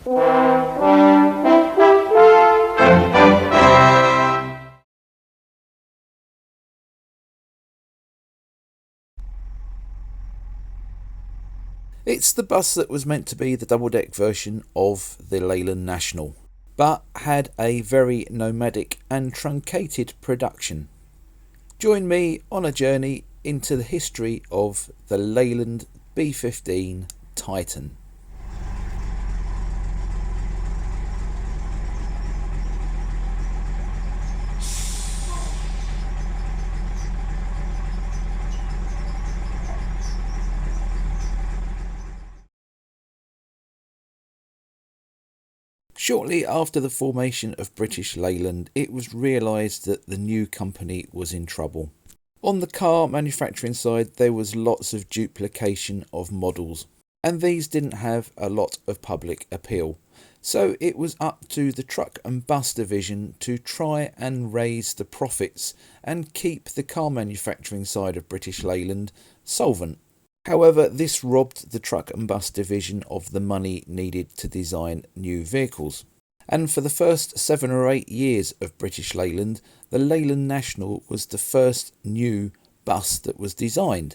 It's the bus that was meant to be the double-deck version of the Leyland National, but had a very nomadic and truncated production. Join me on a journey into the history of the Leyland B15 Titan. Shortly after the formation of British Leyland, it was realised that the new company was in trouble. On the car manufacturing side, there was lots of duplication of models, and these didn't have a lot of public appeal. So it was up to the truck and bus division to try and raise the profits and keep the car manufacturing side of British Leyland solvent. However, this robbed the truck and bus division of the money needed to design new vehicles. And for the first 7 or 8 years of British Leyland, the Leyland National was the first new bus that was designed.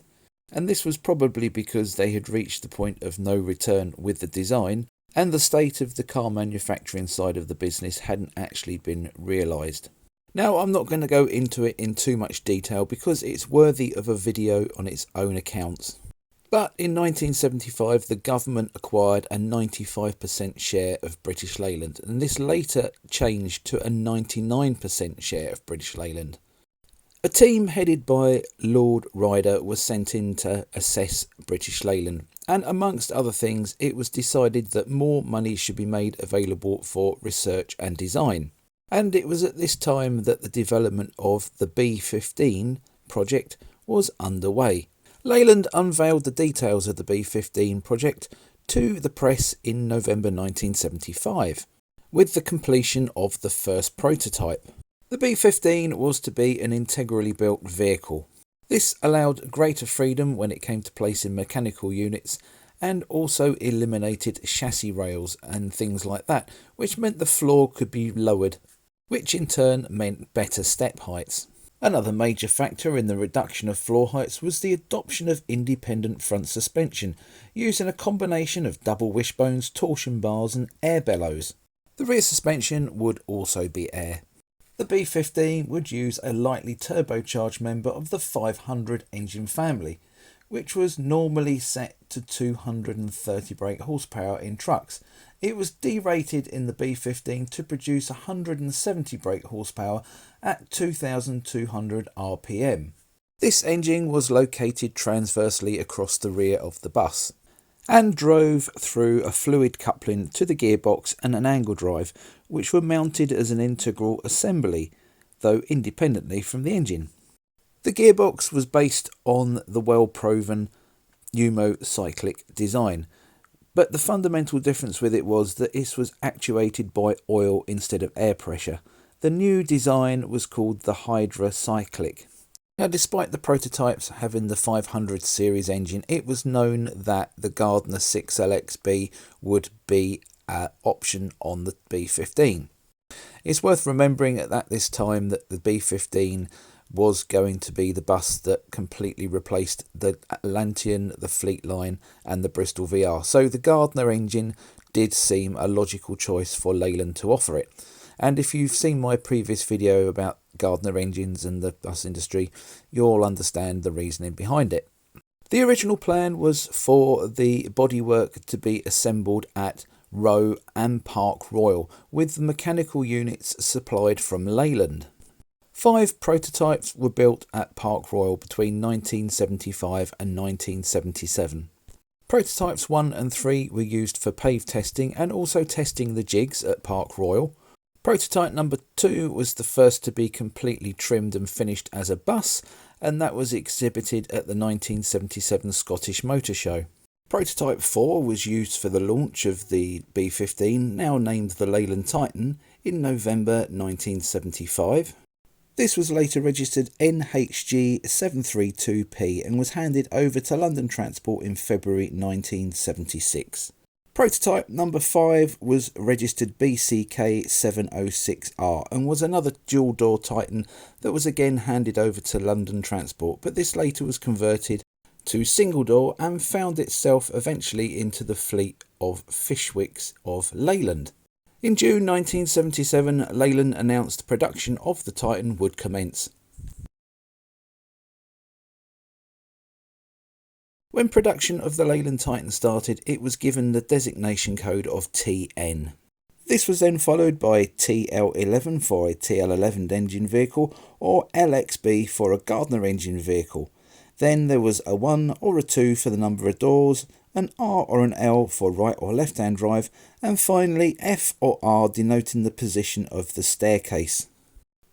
And this was probably because they had reached the point of no return with the design, and the state of the car manufacturing side of the business hadn't actually been realised. Now, I'm not going to go into it in too much detail because it's worthy of a video on its own accounts. But in 1975, the government acquired a 95% share of British Leyland, and this later changed to a 99% share of British Leyland. A team headed by Lord Ryder was sent in to assess British Leyland, and amongst other things, it was decided that more money should be made available for research and design. And it was at this time that the development of the B15 project was underway. Leyland unveiled the details of the B15 project to the press in November 1975, with the completion of the first prototype. The B15 was to be an integrally built vehicle. This allowed greater freedom when it came to placing mechanical units, and also eliminated chassis rails and things like that, which meant the floor could be lowered, which in turn meant better step heights. Another major factor in the reduction of floor heights was the adoption of independent front suspension, using a combination of double wishbones, torsion bars and air bellows. The rear suspension would also be air. The B15 would use a lightly turbocharged member of the 500 engine family, which was normally set to 230 brake horsepower in trucks. It was derated in the B15 to produce 170 brake horsepower at 2,200 RPM. This engine was located transversely across the rear of the bus and drove through a fluid coupling to the gearbox and an angle drive, which were mounted as an integral assembly, though independently from the engine. The gearbox was based on the well-proven pneumocyclic design, but the fundamental difference with it was that it was actuated by oil instead of air pressure. The new design was called the Hydrocyclic. Now, despite the prototypes having the 500 series engine, it was known that the Gardner 6LXB would be an option on the B15. It's worth remembering at this time that the B15 was going to be the bus that completely replaced the Atlantean, the Fleetline and the Bristol VR. So the Gardner engine did seem a logical choice for Leyland to offer it. And if you've seen my previous video about Gardner engines and the bus industry, you'll understand the reasoning behind it. The original plan was for the bodywork to be assembled at Row and Park Royal, with the mechanical units supplied from Leyland. 5 prototypes were built at Park Royal between 1975 and 1977. Prototypes 1 and 3 were used for pave testing and also testing the jigs at Park Royal. Prototype number 2 was the first to be completely trimmed and finished as a bus, and that was exhibited at the 1977 Scottish Motor Show. Prototype 4 was used for the launch of the B15, now named the Leyland Titan, in November 1975. This was later registered NHG 732P and was handed over to London Transport in February 1976. Prototype number 5 was registered BCK 706R and was another dual-door Titan that was again handed over to London Transport, but this later was converted to single-door and found itself eventually into the fleet of Fishwicks of Leyland. In June 1977, Leyland announced production of the Titan would commence. When production of the Leyland Titan started, it was given the designation code of TN. This was then followed by TL11 for a TL11 engine vehicle or LXB for a Gardner engine vehicle. Then there was a 1 or a 2 for the number of doors, an R or an L for right or left hand drive, and finally F or R denoting the position of the staircase.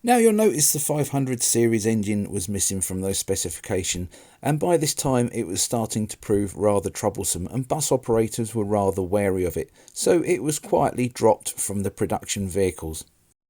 Now you'll notice the 500 series engine was missing from those specifications, and by this time it was starting to prove rather troublesome and bus operators were rather wary of it, so it was quietly dropped from the production vehicles.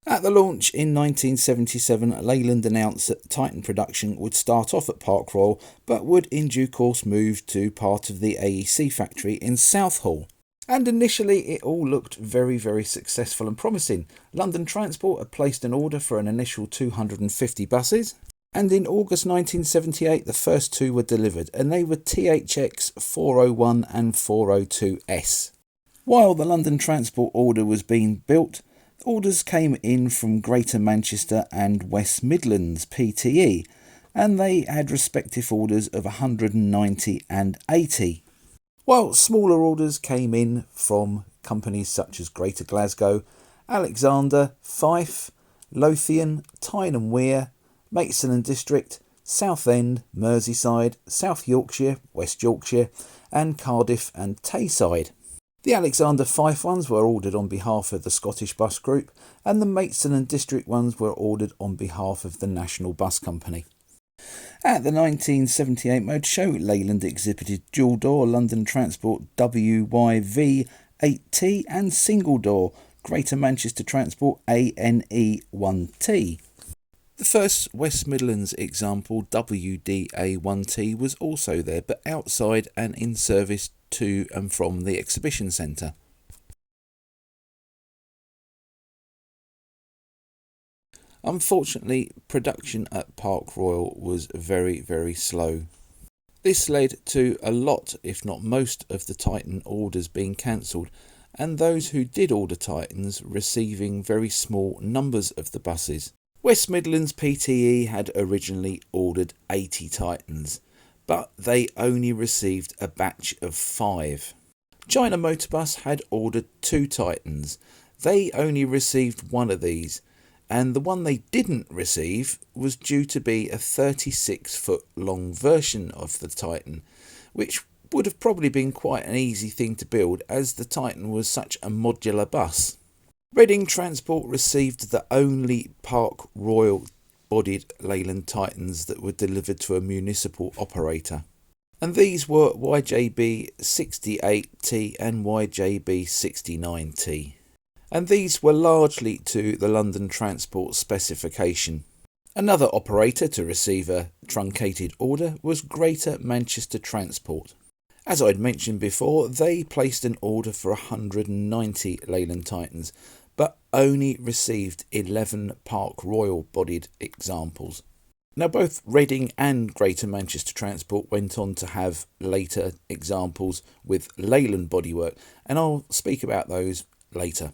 At the launch in 1977, Leyland announced that Titan production would start off at Park Royal but would in due course move to part of the AEC factory in Southall. And initially it all looked very successful and promising. London Transport had placed an order for an initial 250 buses, and in August 1978 the first 2 were delivered, and they were THX 401 and 402S. While the London Transport order was being built, orders came in from Greater Manchester and West Midlands PTE, and they had respective orders of 190 and 80. While smaller orders came in from companies such as Greater Glasgow, Alexander, Fife, Lothian, Tyne and Wear, Maidstone and District, Southend, Merseyside, South Yorkshire, West Yorkshire, and Cardiff and Tayside. The Alexander Fife ones were ordered on behalf of the Scottish Bus Group, and the Maidstone and District ones were ordered on behalf of the National Bus Company. At the 1978 Motor Show, Leyland exhibited dual-door London Transport WYV-8T and single-door Greater Manchester Transport ANE-1T. The first West Midlands example WDA-1T was also there, but outside and in service to and from the exhibition centre. Unfortunately, production at Park Royal was very slow. This led to a lot, if not most, of the Titan orders being cancelled, and those who did order Titans receiving very small numbers of the buses. West Midlands PTE had originally ordered 80 Titans, but they only received a batch of 5. China Motorbus had ordered 2 Titans. They only received 1 of these, and the one they didn't receive was due to be a 36-foot long version of the Titan, which would have probably been quite an easy thing to build as the Titan was such a modular bus. Reading Transport received the only Park Royal bodied Leyland Titans that were delivered to a municipal operator, and these were YJB 68T and YJB 69T. And these were largely to the London Transport specification. Another operator to receive a truncated order was Greater Manchester Transport. As I'd mentioned before, they placed an order for 190 Leyland Titans, but only received 11 Park Royal bodied examples. Now both Reading and Greater Manchester Transport went on to have later examples with Leyland bodywork, and I'll speak about those later.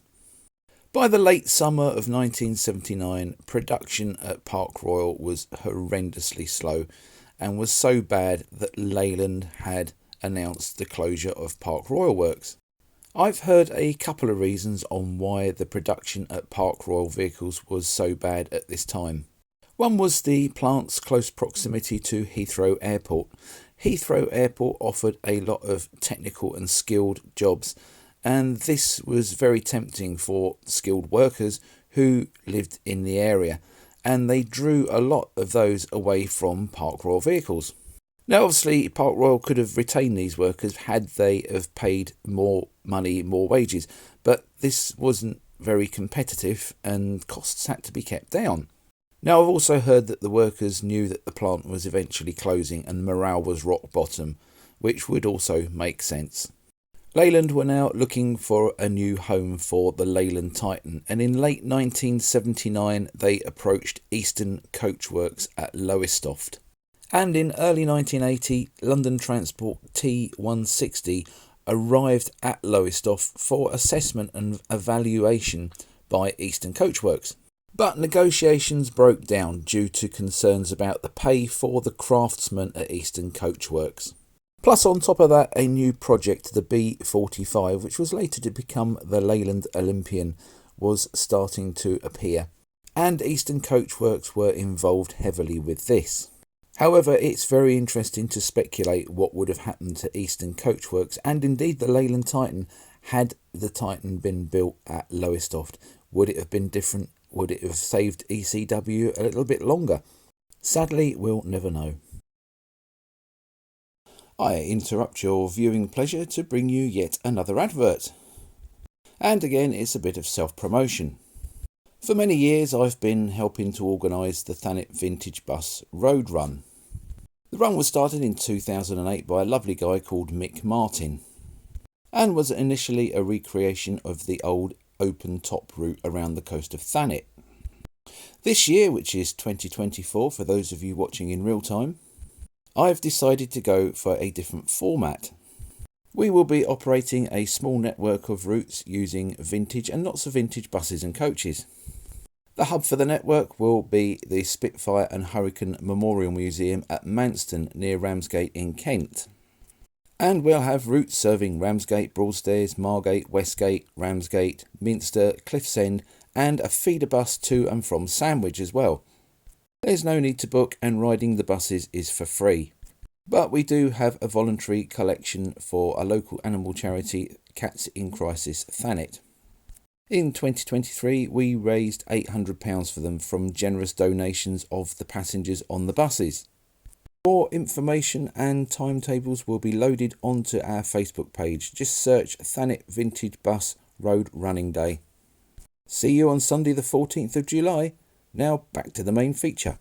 By the late summer of 1979, production at Park Royal was horrendously slow and was so bad that Leyland had announced the closure of Park Royal Works. I've heard a couple of reasons on why the production at Park Royal vehicles was so bad at this time. One was the plant's close proximity to Heathrow Airport. Heathrow Airport offered a lot of technical and skilled jobs, and this was very tempting for skilled workers who lived in the area, and they drew a lot of those away from Park Royal vehicles. Now obviously Park Royal could have retained these workers had they have paid more money, more wages, but this wasn't very competitive and costs had to be kept down. Now I've also heard that the workers knew that the plant was eventually closing and morale was rock bottom, which would also make sense. Leyland were now looking for a new home for the Leyland Titan, and in late 1979 they approached Eastern Coachworks at Lowestoft. And in early 1980, London Transport T160 arrived at Lowestoft for assessment and evaluation by Eastern Coachworks. But negotiations broke down due to concerns about the pay for the craftsmen at Eastern Coachworks. Plus, on top of that, a new project, the B45, which was later to become the Leyland Olympian, was starting to appear, and Eastern Coachworks were involved heavily with this. However, it's very interesting to speculate what would have happened to Eastern Coachworks, and indeed the Leyland Titan, had the Titan been built at Lowestoft. Would it have been different? Would it have saved ECW a little bit longer? Sadly, we'll never know. I interrupt your viewing pleasure to bring you yet another advert. And again, it's a bit of self-promotion. For many years I've been helping to organise the Thanet Vintage Bus Road Run. The run was started in 2008 by a lovely guy called Mick Martin, and was initially a recreation of the old open top route around the coast of Thanet. This year, which is 2024 for those of you watching in real time, I've decided to go for a different format. We will be operating a small network of routes using vintage and not so vintage buses and coaches. The hub for the network will be the Spitfire and Hurricane Memorial Museum at Maidstone near Ramsgate in Kent. And we'll have routes serving Ramsgate, Broadstairs, Margate, Westgate, Ramsgate, Minster, Cliffsend, and a feeder bus to and from Sandwich as well. There's no need to book, and riding the buses is for free. But we do have a voluntary collection for a local animal charity, Cats in Crisis Thanet. In 2023 we raised £800 for them from generous donations of the passengers on the buses. More information and timetables will be loaded onto our Facebook page. Just search Thanet Vintage Bus Road Running Day. See you on Sunday the 14th of July. Now back to the main feature.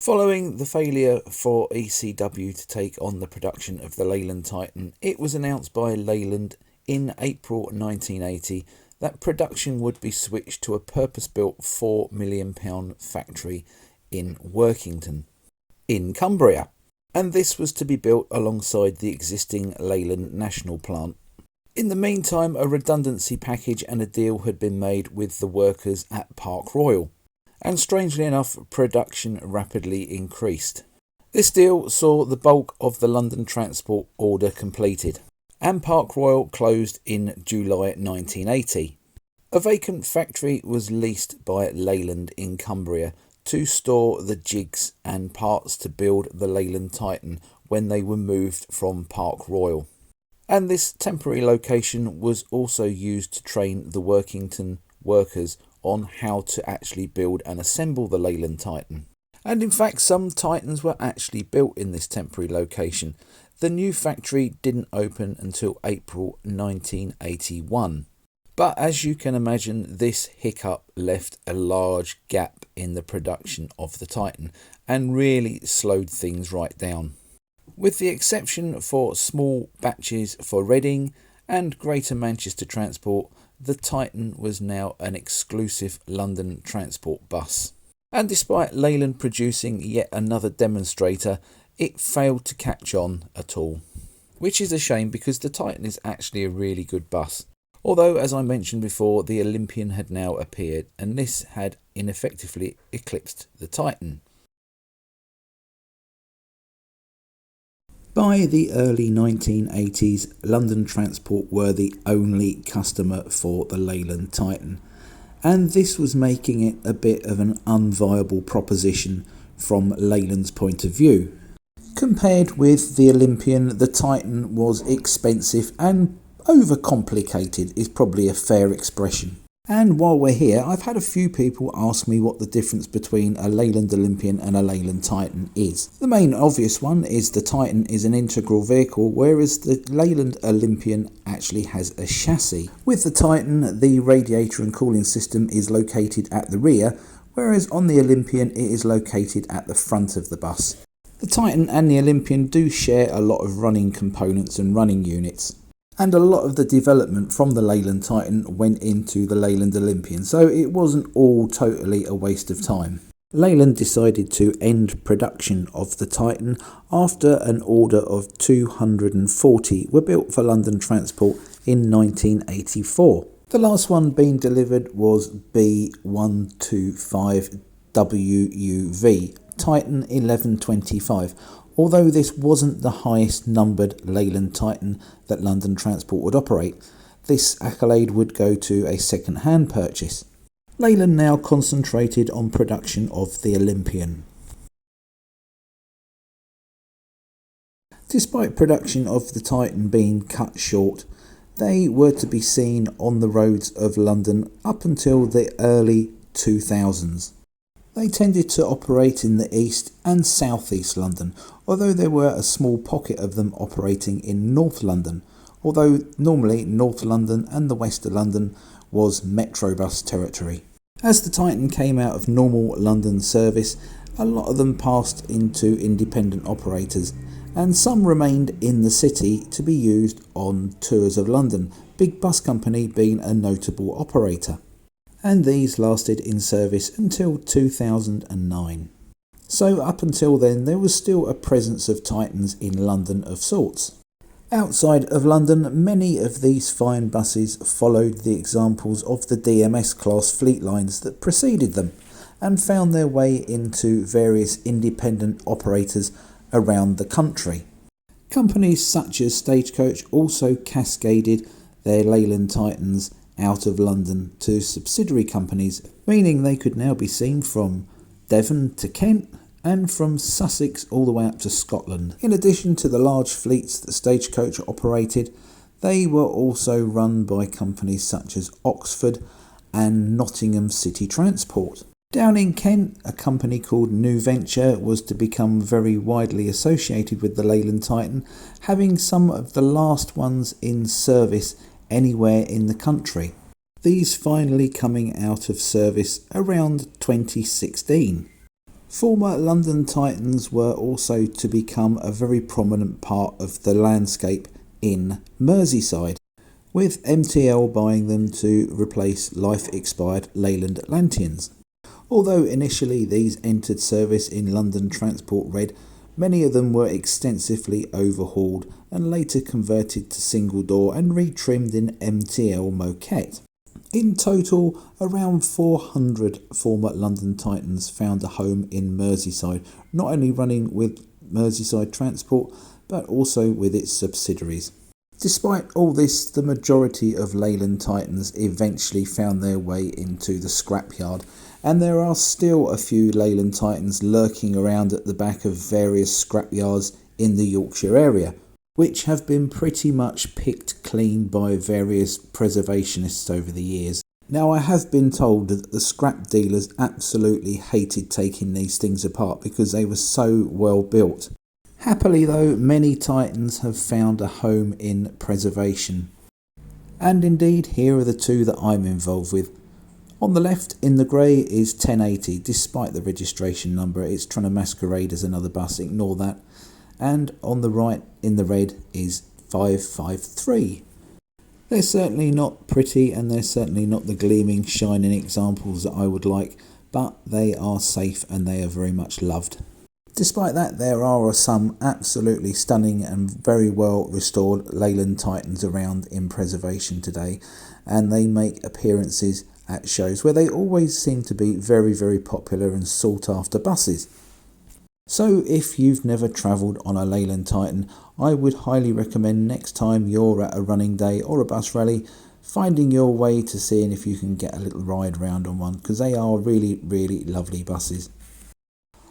Following the failure for ECW to take on the production of the Leyland Titan, it was announced by Leyland in April 1980 that production would be switched to a purpose-built £4 million factory in Workington, in Cumbria. And this was to be built alongside the existing Leyland National Plant. In the meantime, a redundancy package and a deal had been made with the workers at Park Royal, and strangely enough, production rapidly increased. This deal saw the bulk of the London Transport order completed, and Park Royal closed in July 1980. A vacant factory was leased by Leyland in Cumbria to store the jigs and parts to build the Leyland Titan when they were moved from Park Royal. And this temporary location was also used to train the Workington workers on how to actually build and assemble the Leyland Titan. And in fact, some Titans were actually built in this temporary location. The new factory didn't open until April 1981. But as you can imagine, this hiccup left a large gap in the production of the Titan and really slowed things right down. With the exception for small batches for Reading and Greater Manchester Transport, the Titan was now an exclusive London Transport bus. And despite Leyland producing yet another demonstrator, it failed to catch on at all. Which is a shame, because the Titan is actually a really good bus. Although, as I mentioned before, the Olympian had now appeared, and this had ineffectively eclipsed the Titan. By the early 1980s, London Transport were the only customer for the Leyland Titan, and this was making it a bit of an unviable proposition from Leyland's point of view. Compared with the Olympian, the Titan was expensive and overcomplicated is probably a fair expression. And while we're here, I've had a few people ask me what the difference between a Leyland Olympian and a Leyland Titan is. The main obvious one is the Titan is an integral vehicle, whereas the Leyland Olympian actually has a chassis. With the Titan, the radiator and cooling system is located at the rear, whereas on the Olympian it is located at the front of the bus. The Titan and the Olympian do share a lot of running components and running units, and a lot of the development from the Leyland Titan went into the Leyland Olympian, so it wasn't all totally a waste of time. Leyland decided to end production of the Titan after an order of 240 were built for London Transport in 1984. The last one being delivered was B125 WUV, Titan 1125, although this wasn't the highest numbered Leyland Titan that London Transport would operate. This accolade would go to a second-hand purchase. Leyland now concentrated on production of the Olympian. Despite production of the Titan being cut short, they were to be seen on the roads of London up until the early 2000s. They tended to operate in the east and southeast London, although there were a small pocket of them operating in North London, although normally North London and the west of London was Metrobus territory. As the Titan came out of normal London service, a lot of them passed into independent operators, and some remained in the city to be used on tours of London, Big Bus Company being a notable operator. And these lasted in service until 2009. So up until then there was still a presence of Titans in London of sorts. Outside of London, many of these fine buses followed the examples of the DMS class fleet lines that preceded them and found their way into various independent operators around the country. Companies such as Stagecoach also cascaded their Leyland Titans out of London to subsidiary companies, meaning they could now be seen from Devon to Kent and from Sussex all the way up to Scotland. In addition to the large fleets that Stagecoach operated, they were also run by companies such as Oxford and Nottingham City Transport. Down in Kent, a company called New Venture was to become very widely associated with the Leyland Titan, having some of the last ones in service anywhere in the country. These finally coming out of service around 2016. Former London Titans were also to become a very prominent part of the landscape in Merseyside, with MTL buying them to replace life-expired Leyland Atlanteans. Although initially these entered service in London Transport Red, many of them were extensively overhauled and later converted to single door and retrimmed in MTL moquette. In total, around 400 former London Titans found a home in Merseyside, not only running with Merseyside Transport but also with its subsidiaries. Despite all this, the majority of Leyland Titans eventually found their way into the scrapyard, and there are still a few Leyland Titans lurking around at the back of various scrapyards in the Yorkshire area, which have been pretty much picked clean by various preservationists over the years. Now, I have been told that the scrap dealers absolutely hated taking these things apart because they were so well built. Happily though, many Titans have found a home in preservation. And indeed, here are the two that I'm involved with. On the left, in the grey, is 1080. Despite the registration number, it's trying to masquerade as another bus, ignore that. And on the right, in the red, is 553. They're certainly not pretty, and they're certainly not the gleaming, shining examples that I would like, but they are safe and they are very much loved. Despite that, there are some absolutely stunning and very well restored Leyland Titans around in preservation today, and they make appearances at shows where they always seem to be very, very popular and sought after buses. So if you've never travelled on a Leyland Titan, I would highly recommend next time you're at a running day or a bus rally, finding your way to seeing if you can get a little ride round on one, because they are really, really lovely buses.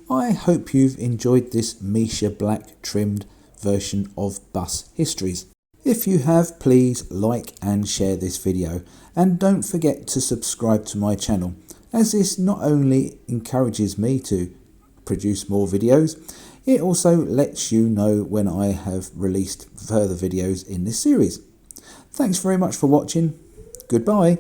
I hope you've enjoyed this Misha black trimmed version of Bus Histories. If you have, please like and share this video, and don't forget to subscribe to my channel, as this not only encourages me to produce more videos, it also lets you know when I have released further videos in this series. Thanks very much for watching. Goodbye.